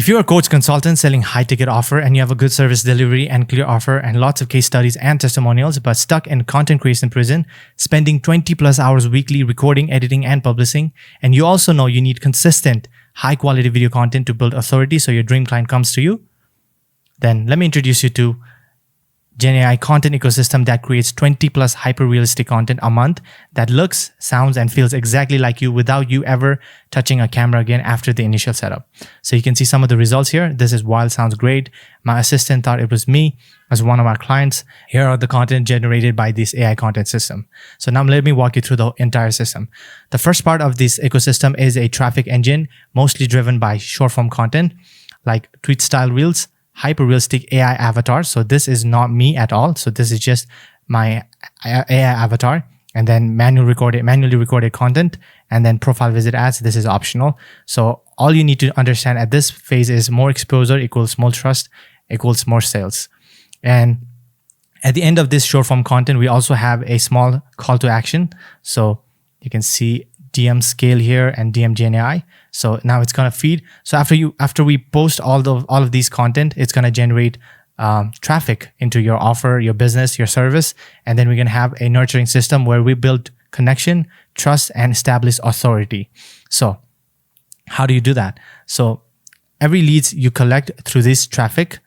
If you're a coach consultant selling high-ticket offer and you have a good service delivery and clear offer and lots of case studies and testimonials, but stuck in content creation prison, spending 20 plus hours weekly recording, editing, and publishing, and you also know you need consistent, high-quality video content to build authority so your dream client comes to you, then let me introduce you to GenAI content ecosystem that creates 20 plus hyper-realistic content a month that looks, sounds, and feels exactly like you without you ever touching a camera again after the initial setup. So you can see some of the results here. This is wild, sounds great. My assistant thought it was me as one of our clients. Here are the content generated by this AI content system. So now let me walk you through the entire system. The first part of this ecosystem is a traffic engine, mostly driven by short-form content like tweet-style reels, hyper-realistic AI avatar. So this is not me at all. So this is just my AI avatar, and then manually recorded content, and then profile visit ads. This is optional. So all you need to understand at this phase is more exposure equals more trust equals more sales. And at the end of this short form content, we also have a small call to action. So you can see DM scale here and DM GenAI. So now it's gonna feed. So after we post all of these content, it's gonna generate traffic into your offer, your business, your service, and then we're gonna have a nurturing system where we build connection, trust, and establish authority. So how do you do that? So every leads you collect through this traffic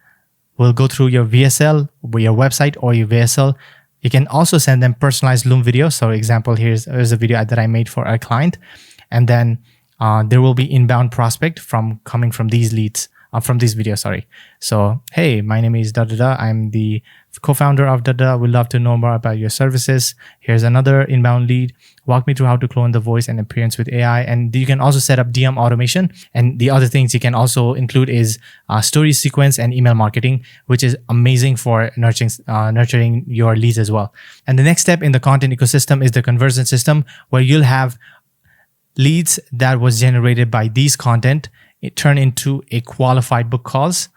will go through your VSL, your website, or your VSL. You can also send them personalized Loom videos. So example, here's a video that I made for a client. And then there will be inbound prospect coming from these leads, from these videos, sorry. So, hey, my name is da-da-da. I'm the co-founder of da-da. We'd love to know more about your services. Here's another inbound lead. Walk me through how to clone the voice and appearance with AI. And you can also set up DM automation. And the other things you can also include is story sequence and email marketing, which is amazing for nurturing your leads as well. And the next step in the content ecosystem is the conversion system, where you'll have leads that was generated by these content, it turn into a qualified book calls.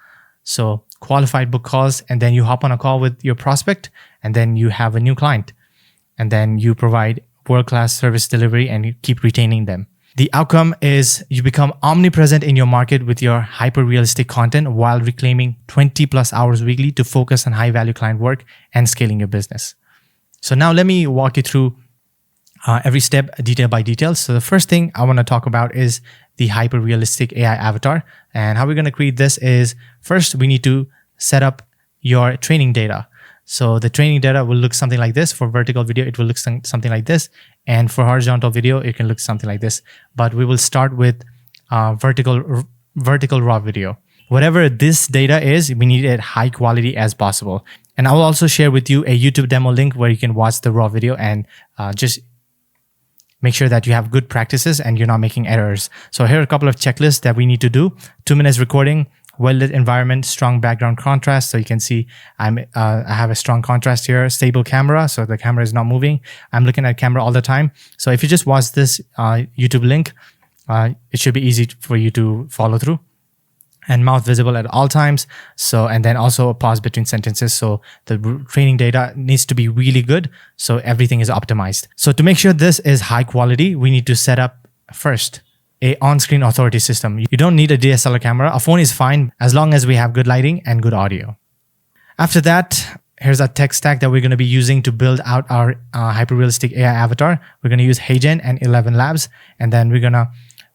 So qualified book calls, and then you hop on a call with your prospect, and then you have a new client, and then you provide world-class service delivery and you keep retaining them. The outcome is you become omnipresent in your market with your hyper-realistic content while reclaiming 20 plus hours weekly to focus on high-value client work and scaling your business. So now let me walk you through every step detail by detail. So the first thing I want to talk about is the hyper-realistic AI avatar. And how we're going to create this is, first we need to set up your training data. So the training data will look something like this. For vertical video, it will look something like this. And for horizontal video, it can look something like this. But we will start with vertical raw video. Whatever this data is, we need it high quality as possible. And I will also share with you a YouTube demo link where you can watch the raw video and just make sure that you have good practices and you're not making errors. So here are a couple of checklists that we need to do. 2 minutes recording, well-lit environment, strong background contrast. So you can see I have a strong contrast here, stable camera. So the camera is not moving. I'm looking at camera all the time. So if you just watch this YouTube link, it should be easy for you to follow through. And mouth visible at all times. So, and then also a pause between sentences. So the training data needs to be really good. So everything is optimized. So to make sure this is high quality, we need to set up first a on-screen authority system. You don't need a DSLR camera. A phone is fine as long as we have good lighting and good audio. After that, here's our tech stack that we're going to be using to build out our hyper-realistic AI avatar. We're going to use HeyGen and 11 Labs. And then we're going to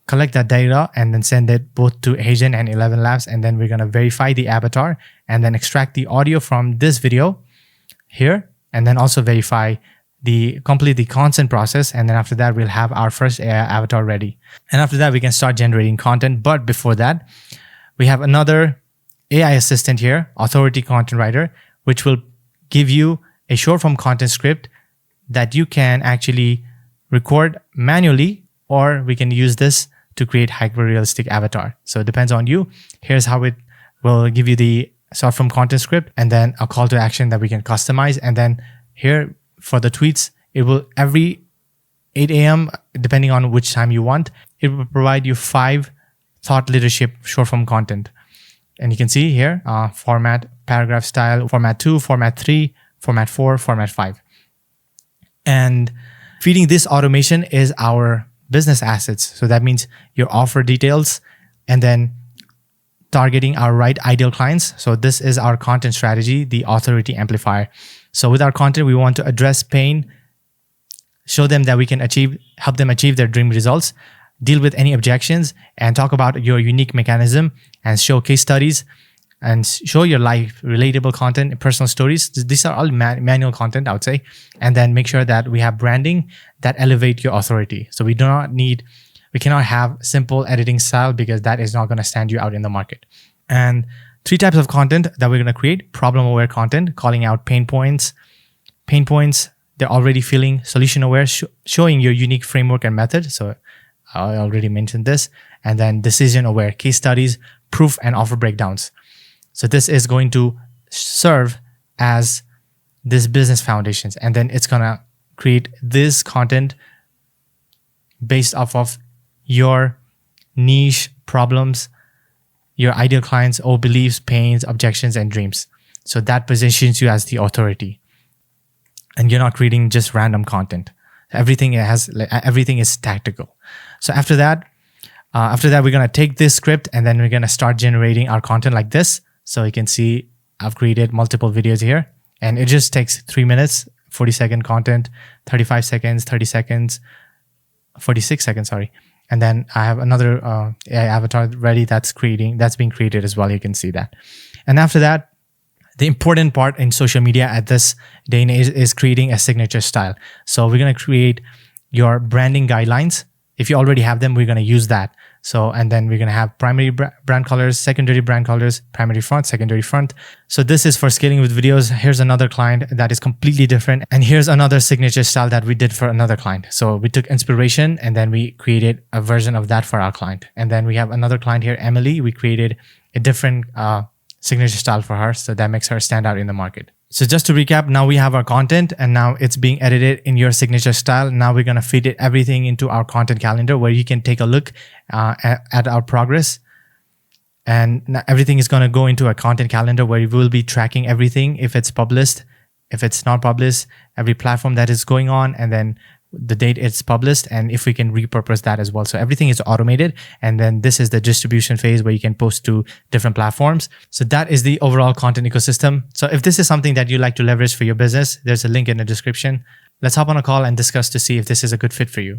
collect that data and then send it both to HeyGen and 11 Labs. And then we're going to verify the avatar and then extract the audio from this video here. And then also verify complete the consent process. And then after that, we'll have our first AI avatar ready. And after that, we can start generating content. But before that, we have another AI assistant here, Authority Content Writer, which will give you a short form content script that you can actually record manually, or we can use this to create hyper-realistic avatar. So it depends on you. Here's how it will give you the short form content script and then a call to action that we can customize. And then here for the tweets, it will every 8 a.m., depending on which time you want, it will provide you 5 thought leadership short form content. And you can see here, format, paragraph style, format 2, format 3, format 4, format 5. And feeding this automation is our business assets. So that means your offer details and then targeting our right ideal clients. So this is our content strategy, the authority amplifier. So with our content, we want to address pain, show them that we can help them achieve their dream results, deal with any objections, and talk about your unique mechanism and show case studies and show your life, relatable content, personal stories. These are all manual content, I would say. And then make sure that we have branding that elevate your authority. So we cannot have simple editing style because that is not going to stand you out in the market. And 3 types of content that we're going to create: problem-aware content, calling out pain points they're already feeling, solution-aware, showing your unique framework and method. So I already mentioned this. And then decision-aware, case studies, proof, and offer breakdowns. So this is going to serve as this business foundations. And then it's going to create this content based off of your niche problems, your ideal clients, or beliefs, pains, objections, and dreams. So that positions you as the authority. And you're not creating just random content. Everything is tactical. So after that, we're going to take this script and then we're going to start generating our content like this. So you can see I've created multiple videos here, and it just takes 3 minutes, 40-second content, 35 seconds, 30 seconds, 46 seconds, sorry. And then I have another AI avatar ready that's being created as well. You can see that. And after that, the important part in social media at this day and age is creating a signature style. So we're going to create your branding guidelines. If you already have them, we're going to use that. So, and then we're going to have primary brand colors, secondary brand colors, primary front, secondary front. So this is for scaling with videos. Here's another client that is completely different. And here's another signature style that we did for another client. So we took inspiration and then we created a version of that for our client. And then we have another client here, Emily. We created a different signature style for her. So that makes her stand out in the market. So just to recap, now we have our content and now it's being edited in your signature style. Now we're going to feed everything into our content calendar where you can take a look at our progress. And everything is going to go into a content calendar where we will be tracking everything. If it's published, if it's not published, every platform that is going on, and then the date it's published, and if we can repurpose that as well. So everything is automated. And then this is the distribution phase where you can post to different platforms. So that is the overall content ecosystem. So if this is something that you like to leverage for your business, there's a link in the description. Let's hop on a call and discuss to see if this is a good fit for you.